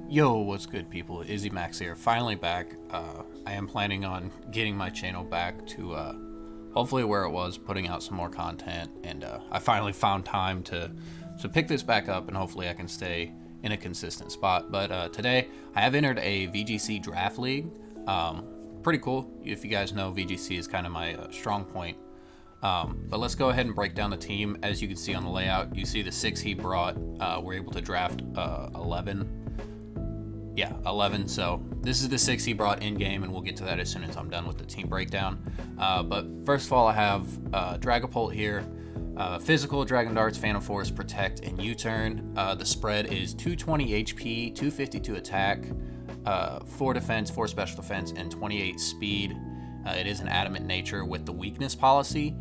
Yo, what's good, people? Izzy Max here, finally back. I am planning on getting my channel back to hopefully where it was, putting out some more content, and I finally found time to pick this back up, and hopefully I can stay in a consistent spot. But today I have entered a VGC draft league. Pretty cool. If you guys know, VGC is kind of my strong point. But let's go ahead and break down the team. As you can see on the layout, you see the 6 he brought. We're able to draft 11. Yeah, 11. So this is the 6 he brought in game, and we'll get to that as soon as I'm done with the team breakdown. But first of all, I have Dragapult here. Physical, Dragon Darts, Phantom Force, Protect, and U-Turn. The spread is 220 HP, 252 attack, 4 defense, 4 special defense, and 28 speed. It is an adamant nature with the weakness policy.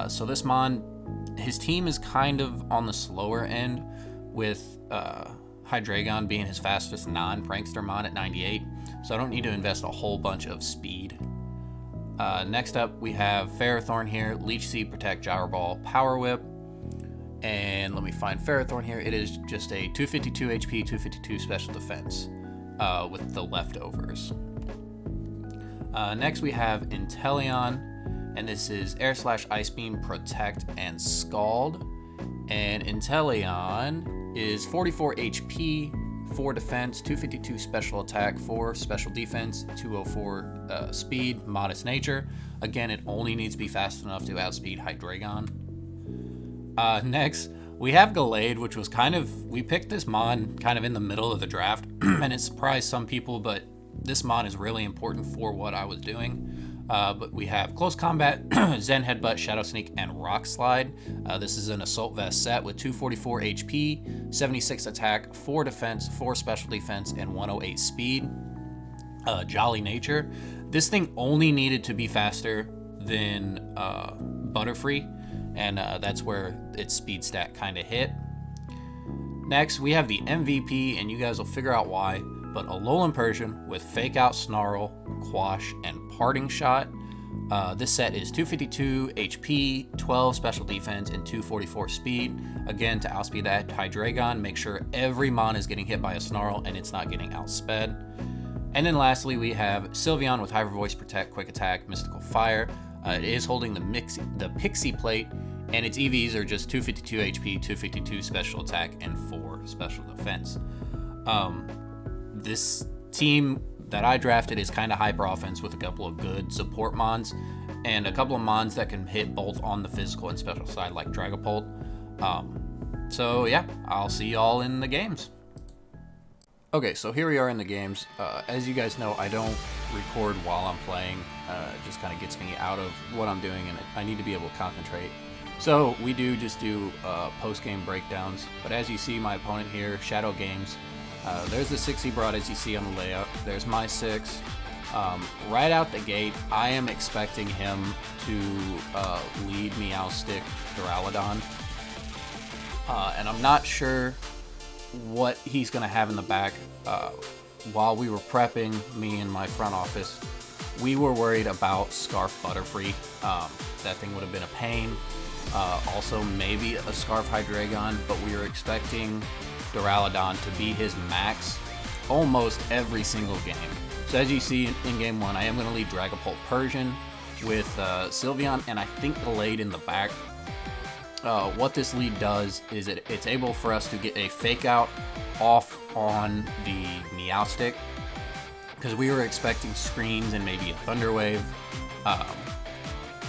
So this mon, his team is kind of on the slower end, with Hydreigon being his fastest non-prankster mon at 98, so I don't need to invest a whole bunch of speed. Next up, we have Ferrothorn here, Leech Seed, Protect, Gyro Ball, Power Whip, and let me find Ferrothorn here. It is just a 252 HP, 252 special defense with the leftovers. Next, we have Inteleon, and this is Air Slash, Ice Beam, Protect, and Scald. And Inteleon is 44 HP, 4 defense, 252 special attack, 4 special defense, 204 speed, modest nature. Again, it only needs to be fast enough to outspeed Hydreigon. Next, we have Gallade, which was we picked this mon kind of in the middle of the draft, and it surprised some people, but this mon is really important for what I was doing. But we have Close Combat, Zen Headbutt, Shadow Sneak, and Rock Slide. This is an Assault Vest set with 244 HP, 76 attack, 4 defense, 4 special defense, and 108 speed. Jolly Nature. This thing only needed to be faster than Butterfree, and that's where its speed stat kind of hit. Next, we have the MVP, and you guys will figure out why, but Alolan Persian with Fake Out, Snarl, Quash, and Parting Shot. This set is 252 HP, 12 special defense, and 244 speed. Again, to outspeed that Hydreigon, make sure every mon is getting hit by a Snarl and it's not getting outsped. And then lastly, we have Sylveon with Hyper Voice, Protect, Quick Attack, Mystical Fire. It is holding the Pixie Plate, and its EVs are just 252 HP, 252 special attack, and 4 special defense. This team that I drafted is kind of hyper offense with a couple of good support mons and a couple of mons that can hit both on the physical and special side, like Dragapult. So yeah, I'll see y'all in the games. Okay, so here we are in the games. As you guys know, I don't record while I'm playing. It just kind of gets me out of what I'm doing, and I need to be able to concentrate. So we just do post-game breakdowns. But as you see, my opponent here, Shadow Games, there's the 6 he brought, as you see on the layout. There's my 6. Right out the gate, I am expecting him to lead Meowstic Duraludon. And I'm not sure what he's going to have in the back. While we were prepping, me and my front office, we were worried about Scarf Butterfree. That thing would have been a pain. Also, maybe a Scarf Hydreigon, but we were expecting Duraludon to be his max almost every single game. So as you see in game 1, I am going to lead Dragapult Persian with Sylveon, and I think Gallade in the back. What this lead does is it's able for us to get a Fake Out off on the Meowstic, because we were expecting screens and maybe a Thunder Wave,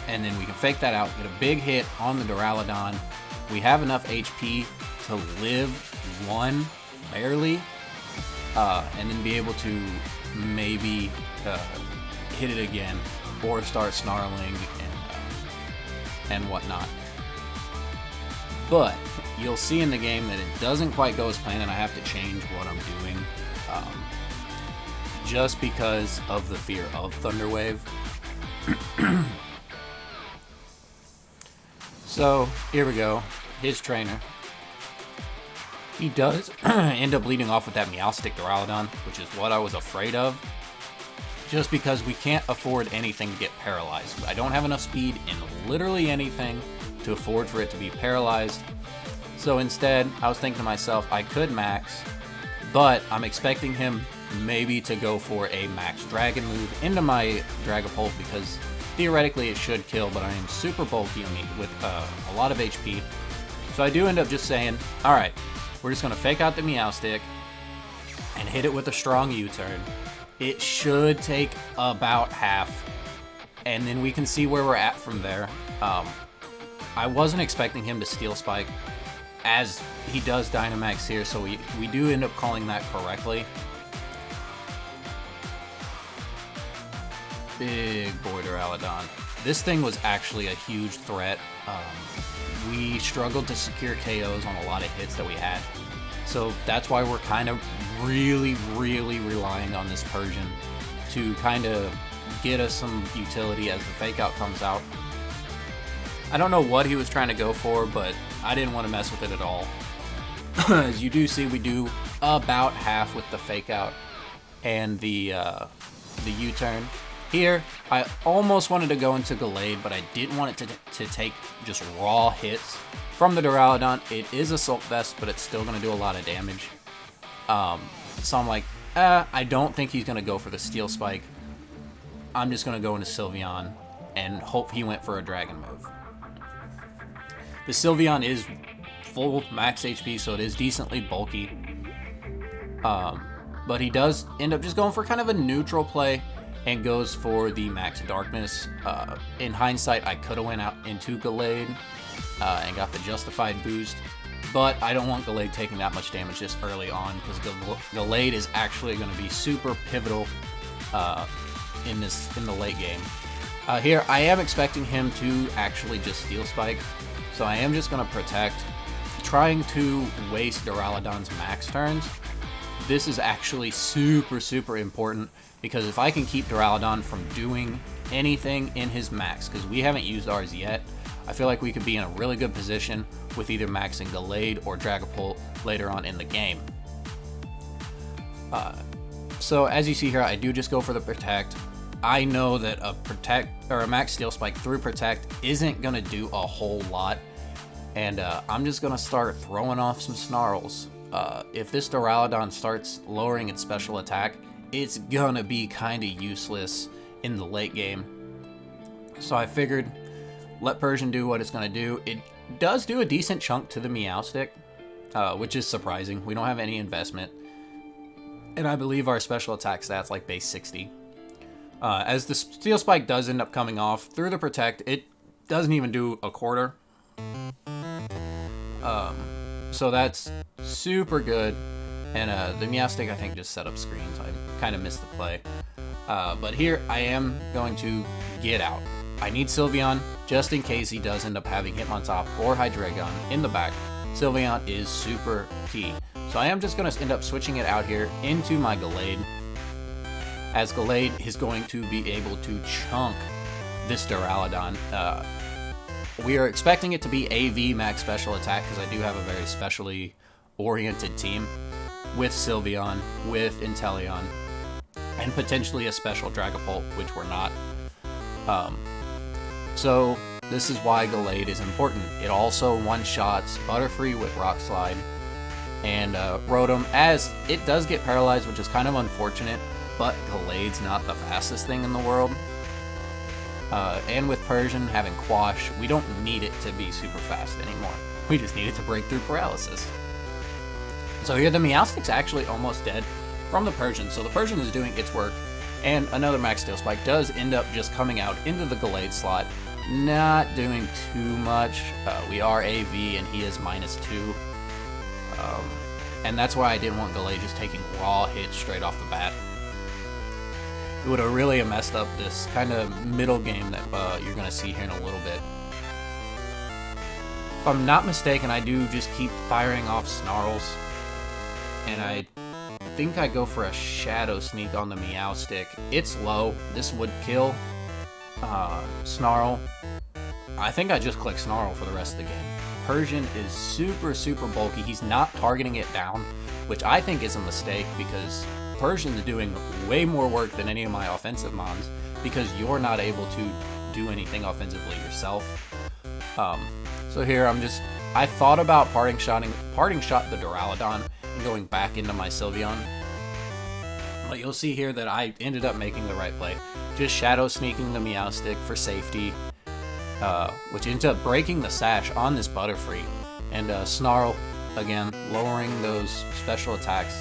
and then we can fake that out, get a big hit on the Duraludon. We have enough HP to live 1, barely, and then be able to maybe hit it again or start snarling and whatnot. But you'll see in the game that it doesn't quite go as planned, and I have to change what I'm doing just because of the fear of Thunder Wave. So here we go, his trainer. He does end up leading off with that Meowstic Duraludon, which is what I was afraid of. just because we can't afford anything to get paralyzed. I don't have enough speed in literally anything to afford for it to be paralyzed. So instead, I was thinking to myself, I could max, but I'm expecting him maybe to go for a max dragon move into my Dragapult because theoretically it should kill, but I am super bulky with a lot of HP. So I do end up just saying, alright, we're just going to fake out the Meowstic and hit it with a strong U-turn. It should take about half, and then we can see where we're at from there. I wasn't expecting him to Steel Spike, as he does Dynamax here, so we do end up calling that correctly. Big boy Duraludon. This thing was actually a huge threat. We struggled to secure KOs on a lot of hits that we had. So that's why we're kind of really relying on this Persian to kind of get us some utility as the fake out comes out. I don't know what he was trying to go for, but I didn't want to mess with it at all. As you do see, we do about half with the fake out and the U-turn. Here, I almost wanted to go into Gallade, but I didn't want it to take just raw hits from the Duraludon. It is Assault Vest, but it's still going to do a lot of damage. So I'm like, I don't think he's going to go for the Steel Spike. I'm just going to go into Sylveon and hope he went for a Dragon move. The Sylveon is full max HP, so it is decently bulky. But he does end up just going for kind of a neutral play and goes for the Max Darkness. In hindsight, I could have went out into Gallade and got the justified boost, but I don't want Gallade taking that much damage this early on because Gallade is actually going to be super pivotal in the late game. Here, I am expecting him to actually just Steel Spike, so I am just going to Protect, trying to waste Duraludon's max turns. This is actually super important because if I can keep Duraludon from doing anything in his max, because we haven't used ours yet, I feel like we could be in a really good position with either maxing Gallade or Dragapult later on in the game. So as you see here, I do just go for the Protect. I know that a max Steel Spike through Protect isn't going to do a whole lot, and I'm just going to start throwing off some Snarls. If this Duraludon starts lowering its special attack, it's gonna be kind of useless in the late game. So I figured, let Persian do what it's gonna do. It does do a decent chunk to the Meowstic, which is surprising. We don't have any investment, and I believe our special attack stats like base 60. As the Steel Spike does end up coming off through the Protect, it doesn't even do a quarter. So that's super good, and the Meowstic I think just set up screens. I kind of missed the play, but here I am going to get out. I need Sylveon just in case he does end up having Hitmontop or Hydreigon in the back. Sylveon is super key, so I am just going to end up switching it out here into my Gallade, as Gallade is going to be able to chunk this Duraludon. We are expecting it to be AV max special attack because I do have a very specially oriented team with Sylveon, with Inteleon, and potentially a special Dragapult, which we're not. So this is why Gallade is important. It also one-shots Butterfree with Rock Slide and Rotom, as it does get paralyzed, which is kind of unfortunate, but Gallade's not the fastest thing in the world. And with Persian having Quash, we don't need it to be super fast anymore. We just need it to break through paralysis. So here the Meowstic's actually almost dead from the Persian, so the Persian is doing its work, and another Max Steel Spike does end up just coming out into the Gallade slot, not doing too much. We are AV and he is -2. And that's why I didn't want Gallade just taking raw hits straight off the bat. It would have really messed up this kind of middle game that you're going to see here in a little bit. If I'm not mistaken, I do just keep firing off Snarls, and I think I go for a Shadow Sneak on the Meowstic. It's low. This would kill Snarl. I think I just click Snarl for the rest of the game. Persian is super bulky. He's not targeting it down, which I think is a mistake because Persian's doing way more work than any of my offensive mons because you're not able to do anything offensively yourself. So here I thought about parting shot the Duraludon and going back into my Sylveon. But you'll see here that I ended up making the right play. Just shadow sneaking the Meowstic for safety, which ends up breaking the sash on this Butterfree. And Snarl, again, lowering those special attacks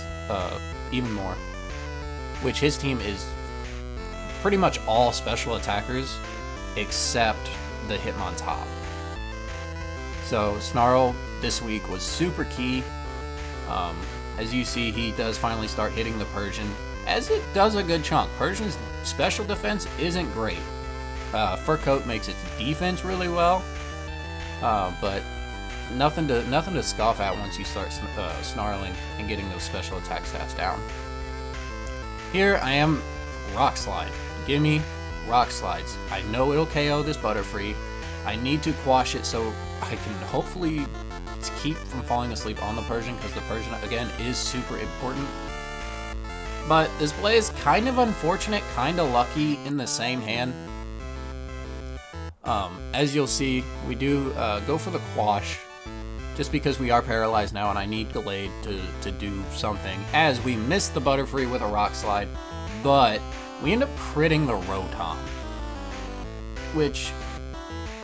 even more. Which his team is pretty much all special attackers except the Hitmontop. So Snarl this week was super key. As you see, he does finally start hitting the Persian, as it does a good chunk. Persian's special defense isn't great. Fur Coat makes its defense really well, but nothing to scoff at once you start snarling and getting those special attack stats down. Here I am, Rock Slide. Gimme Rock Slides. I know it'll KO this Butterfree. I need to quash it so I can hopefully keep from falling asleep on the Persian, because the Persian, again, is super important. But this play is kind of unfortunate, kind of lucky in the same hand. As you'll see, we do go for the quash, just because we are paralyzed now and I need Gallade to do something, as we miss the Butterfree with a Rock Slide, but we end up critting the Rotom, which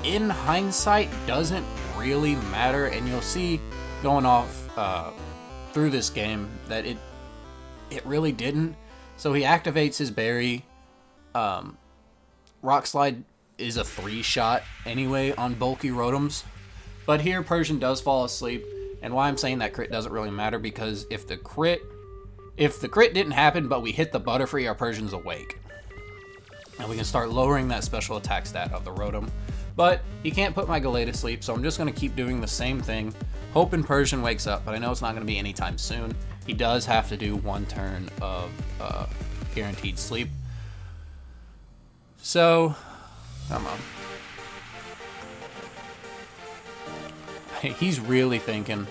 in hindsight doesn't really matter, and you'll see going off through this game that it really didn't. So he activates his berry. Rock Slide is a 3-shot anyway on bulky Rotoms, but here Persian does fall asleep. And why I'm saying that crit doesn't really matter, because if the crit didn't happen but we hit the Butterfree, our Persian's awake, and we can start lowering that special attack stat of the Rotom. But he can't put my Gallade to sleep, so I'm just going to keep doing the same thing, hoping Persian wakes up, but I know it's not going to be anytime soon. He does have to do 1 turn of guaranteed sleep. So, come on. He's really thinking.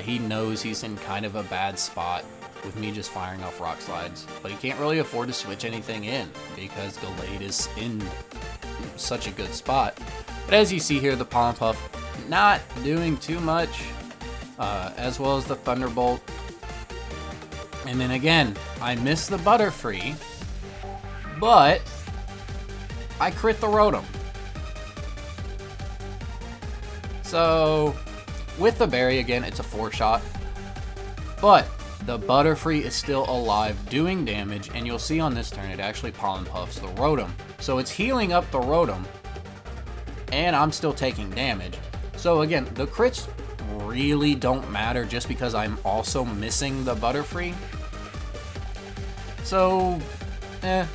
He knows he's in kind of a bad spot with me just firing off Rock Slides, but he can't really afford to switch anything in because Gallade is in such a good spot. But as you see here, the Pollen Puff not doing too much, as well as the Thunderbolt. And then again, I miss the Butterfree, but I crit the Rotom. So with the berry, again, it's a 4-shot, but the Butterfree is still alive, doing damage, and you'll see on this turn it actually Pollen Puffs the Rotom. So it's healing up the Rotom, and I'm still taking damage. So again, the crits really don't matter just because I'm also missing the Butterfree. So, And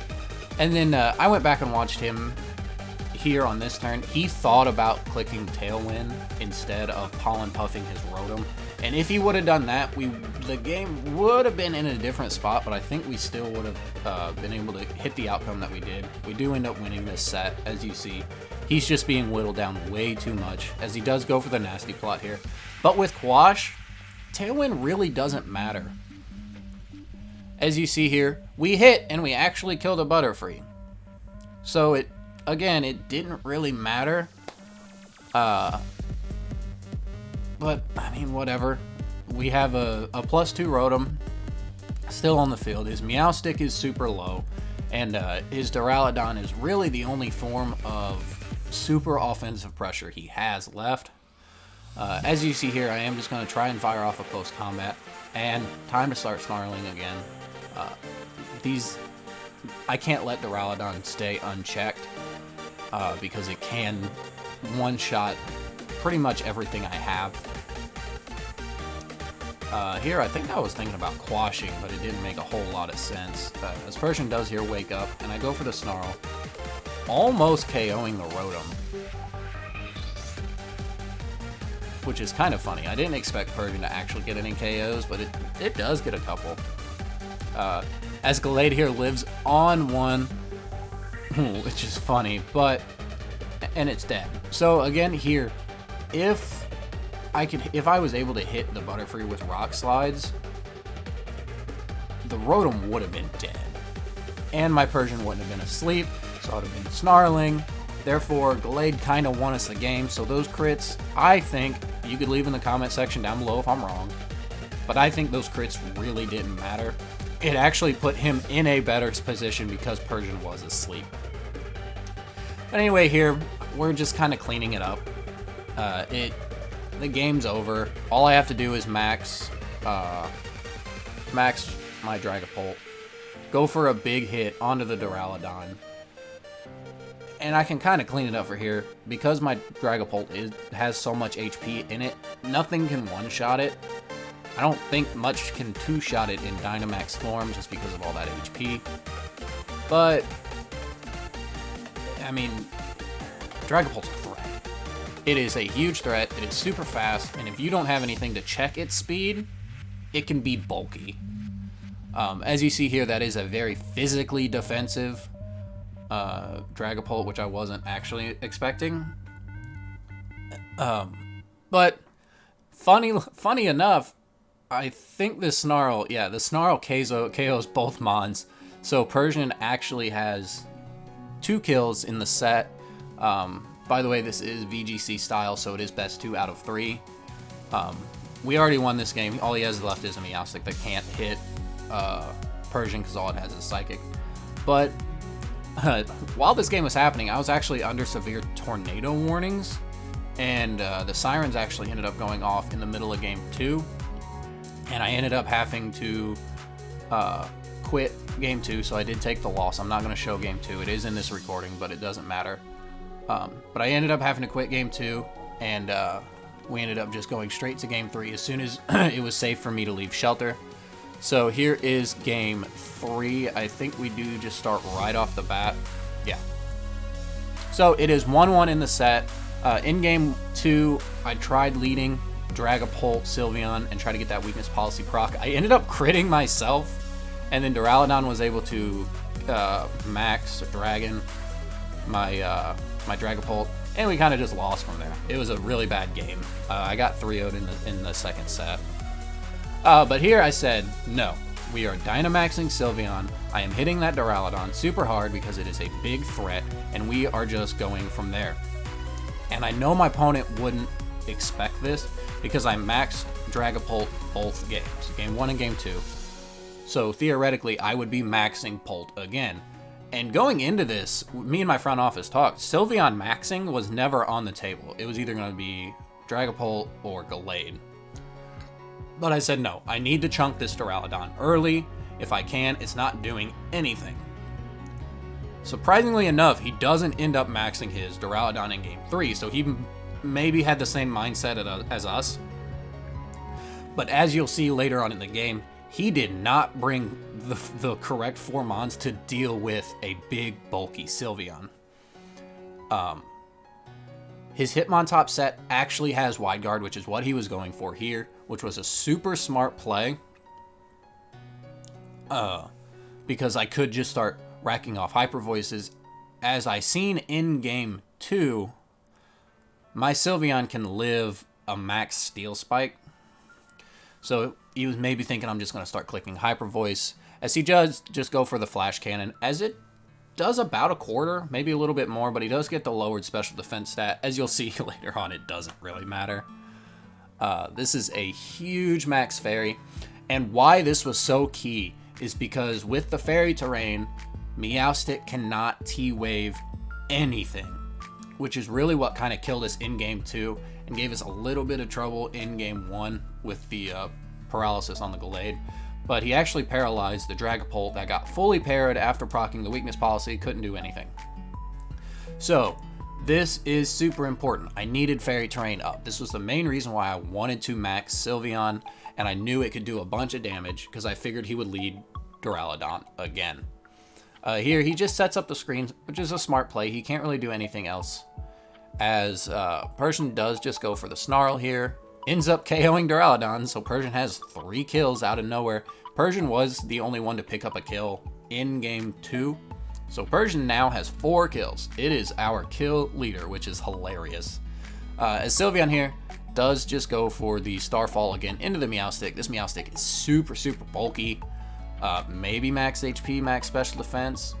then I went back and watched him here on this turn. He thought about clicking Tailwind instead of Pollen Puffing his Rotom. And if he would have done that, the game would have been in a different spot, but I think we still would have been able to hit the outcome that we did. We do end up winning this set, as you see. He's just being whittled down way too much, as he does go for the nasty plot here. But with Quash, Tailwind really doesn't matter. As you see here, we hit and we actually killed a Butterfree. So it didn't really matter. But, I mean, whatever. We have a +2 Rotom still on the field. His Meowstic is super low, and his Duraludon is really the only form of super offensive pressure he has left. As you see here, I am just going to try and fire off a close combat, and time to start snarling again. I can't let Duraludon stay unchecked, because it can one-shot pretty much everything I have. Here, I think I was thinking about quashing, but it didn't make a whole lot of sense. As Persian does here wake up, and I go for the Snarl, almost KOing the Rotom, which is kind of funny. I didn't expect Persian to actually get any KOs, but it does get a couple. As Gallade here lives on 1, which is funny, and it's dead. So again here, if I was able to hit the Butterfree with Rock Slides, the Rotom would have been dead. And my Persian wouldn't have been asleep, so I would have been snarling. Therefore, Gallade kind of won us the game. So those crits, I think, you could leave in the comment section down below if I'm wrong, but I think those crits really didn't matter. It actually put him in a better position because Persian was asleep. But anyway, here, we're just kind of cleaning it up. The game's over. All I have to do is max my Dragapult, go for a big hit onto the Duraludon, and I can kind of clean it up for here. Because my Dragapult has so much HP in it, nothing can one-shot it. I don't think much can two-shot it in Dynamax form just because of all that HP. But, I mean, Dragapult's a threat. It is a huge threat, it is super fast, and if you don't have anything to check its speed, it can be bulky. As you see here, that is a very physically defensive Dragapult, which I wasn't actually expecting. But funny enough, I think this Snarl, yeah, the Snarl KOs both Mons. So Persian actually has 2 kills in the set. By the way, this is VGC style, so it is best 2 out of 3. We already won this game. All he has left is a Meowstic that can't hit Persian because all it has is Psychic. But while this game was happening, I was actually under severe tornado warnings, and the sirens actually ended up going off in the middle of game 2, and I ended up having to quit game 2, so I did take the loss. I'm not going to show game 2. It is in this recording, but it doesn't matter. But I ended up having to quit game 2, and we ended up just going straight to game 3 as soon as it was safe for me to leave shelter. So here is game 3. I think we do just start right off the bat. Yeah. So it is 1-1 in the set. In game 2, I tried leading Dragapult, Sylveon, and try to get that weakness policy proc. I ended up critting myself, and then Duraludon was able to max Dragon my Dragapult, and we kind of just lost from there. It was a really bad game. I got 3-0'd in the second set. But here I said, no, we are Dynamaxing Sylveon. I am hitting that Duraludon super hard because it is a big threat, and we are just going from there. And I know my opponent wouldn't expect this because I maxed Dragapult both games, game 1 and game 2. So theoretically, I would be maxing Pult again. And going into this, me and my front office talked, Sylveon maxing was never on the table. It was either going to be Dragapult or Gallade. But I said, no, I need to chunk this Duraludon early. If I can, it's not doing anything. Surprisingly enough, he doesn't end up maxing his Duraludon in game 3, so he maybe had the same mindset as us. But as you'll see later on in the game, he did not bring the correct 4 Mons to deal with a big, bulky Sylveon. His Hitmontop set actually has Wide Guard, which is what he was going for here, which was a super smart play. Because I could just start racking off Hyper Voices. As I seen in game 2, my Sylveon can live a max Steel Spike. So he was maybe thinking I'm just going to start clicking Hyper Voice. As he does just go for the Flash Cannon, as it does about a quarter, maybe a little bit more, but he does get the lowered special defense stat. As you'll see later on, it doesn't really matter. This is a huge max Fairy, and why this was so key is because with the Fairy terrain, Meowstic cannot T-Wave anything, which is really what kind of killed us in game 2 and gave us a little bit of trouble in game 1 with the paralysis on the Gallade. But he actually paralyzed the Dragapult that got fully parried after proccing the weakness policy, couldn't do anything. So this is super important. I needed Fairy Terrain up. This was the main reason why I wanted to max Sylveon, and I knew it could do a bunch of damage because I figured he would lead Duraludon again. Here he just sets up the screens, which is a smart play. He can't really do anything else, as Persian does just go for the Snarl here. Ends up KOing Duraludon, so Persian has 3 kills out of nowhere. Persian was the only one to pick up a kill in game 2. So Persian now has 4 kills. It is our kill leader, which is hilarious. As Sylveon here does just go for the Starfall again into the Meowstic. This Meowstic is super, super bulky. maybe max HP, max special defense.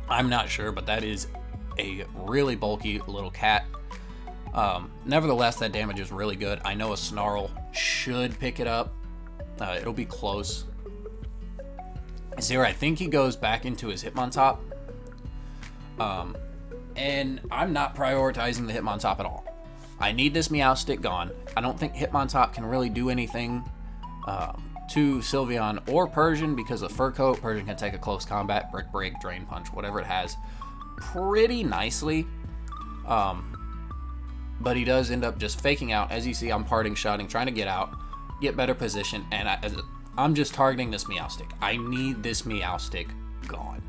I'm not sure, but that is a really bulky little cat. Nevertheless, that damage is really good. I know a Snarl should pick it up. It'll be close. See where I think he goes back into his Hitmontop. And I'm not prioritizing the Hitmontop at all. I need this Meowstic gone. I don't think Hitmontop can really do anything to Sylveon or Persian because of Fur Coat. Persian can take a close combat, Brick Break, Drain Punch, whatever it has, pretty nicely. But he does end up just faking out. As you see, I'm parting shotting, trying to get out, get better position, and I'm just targeting this Meowstic. I need this Meowstic gone.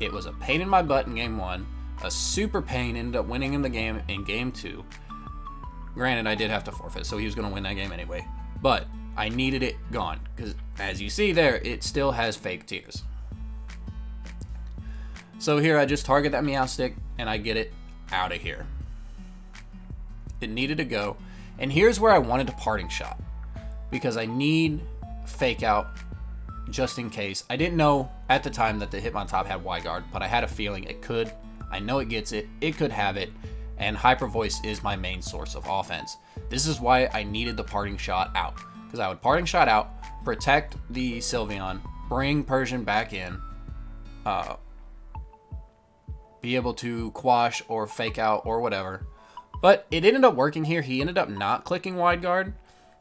It was a pain in my butt in game 1, a super pain, ended up winning in the game in game 2. Granted, I did have to forfeit, so he was going to win that game anyway. But I needed it gone, because as you see there, it still has fake tears. So here I just target that Meowstic, and I get it out of here. It needed to go. And here's where I wanted to parting shot, because I need fake out just in case. I didn't know at the time that the Hitmontop had Y-Guard, but I had a feeling it could. I know it gets it. It could have it. And Hyper Voice is my main source of offense. This is why I needed the parting shot out, because I would parting shot out, protect the Sylveon, bring Persian back in, be able to quash or fake out or whatever. But it ended up working here. He ended up not clicking Wide Guard,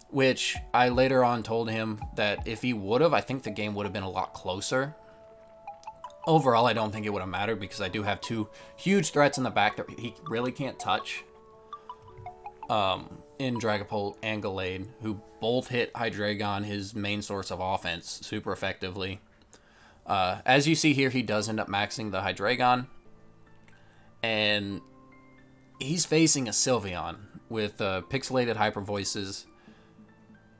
which I later on told him that if he would have, I think the game would have been a lot closer. Overall, I don't think it would have mattered because I do have two huge threats in the back that he really can't touch. In Dragapult and Gallade, who both hit Hydreigon, his main source of offense, super effectively. As you see here, he does end up maxing the Hydreigon. And he's facing a Sylveon with pixelated Hyper Voices,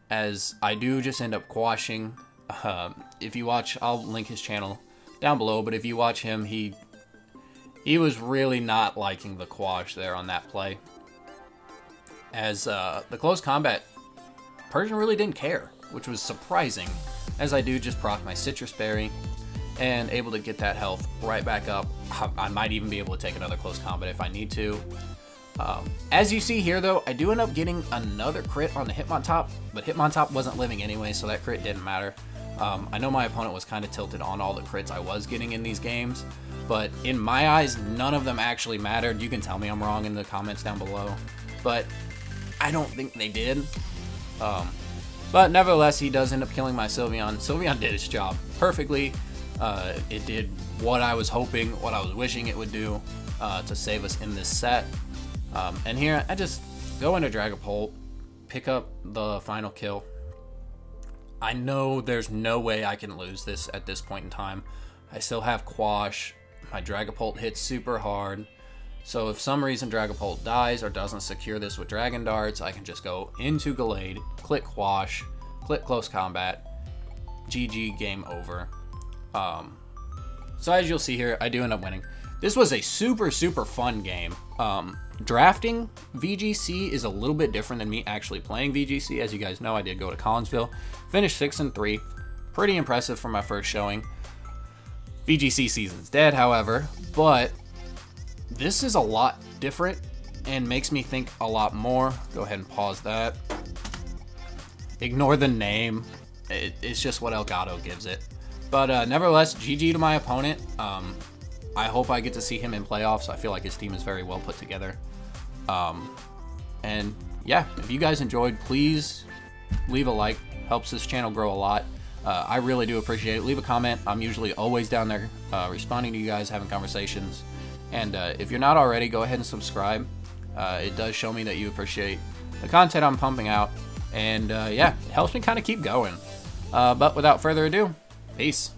as I do just end up quashing. If you watch, I'll link his channel down below, but if you watch him, he was really not liking the quash there on that play. As the close combat, Persian really didn't care, which was surprising, as I do just proc my Citrus Berry and able to get that health right back up. I might even be able to take another close combat if I need to. As you see here, though, I do end up getting another crit on the Hitmontop, but Hitmontop wasn't living anyway, so that crit didn't matter. I know my opponent was kind of tilted on all the crits I was getting in these games, but in my eyes, none of them actually mattered. You can tell me I'm wrong in the comments down below, but I don't think they did. But nevertheless, he does end up killing my Sylveon. Sylveon did its job perfectly. It did what I was hoping, what I was wishing it would do to save us in this set. And here, I just go into Dragapult, pick up the final kill. I know there's no way I can lose this at this point in time. I still have Quash. My Dragapult hits super hard. So if some reason Dragapult dies or doesn't secure this with Dragon Darts, I can just go into Gallade, click Quash, click Close Combat, GG, game over. So as you'll see here, I do end up winning. This was a super, super fun game. Drafting VGC is a little bit different than me actually playing VGC. As you guys know, I did go to Collinsville, finished 6-3. Pretty impressive for my first showing. VGC season's dead, however, but this is a lot different and makes me think a lot more. Go ahead and pause that. Ignore the name. It's just what Elgato gives it. But nevertheless, GG to my opponent. I hope I get to see him in playoffs. I feel like his team is very well put together. And yeah, if you guys enjoyed, please leave a like. Helps this channel grow a lot. I really do appreciate it. Leave a comment. I'm usually always down there responding to you guys, having conversations. And if you're not already, go ahead and subscribe. It does show me that you appreciate the content I'm pumping out. And yeah, it helps me kind of keep going. But without further ado, peace.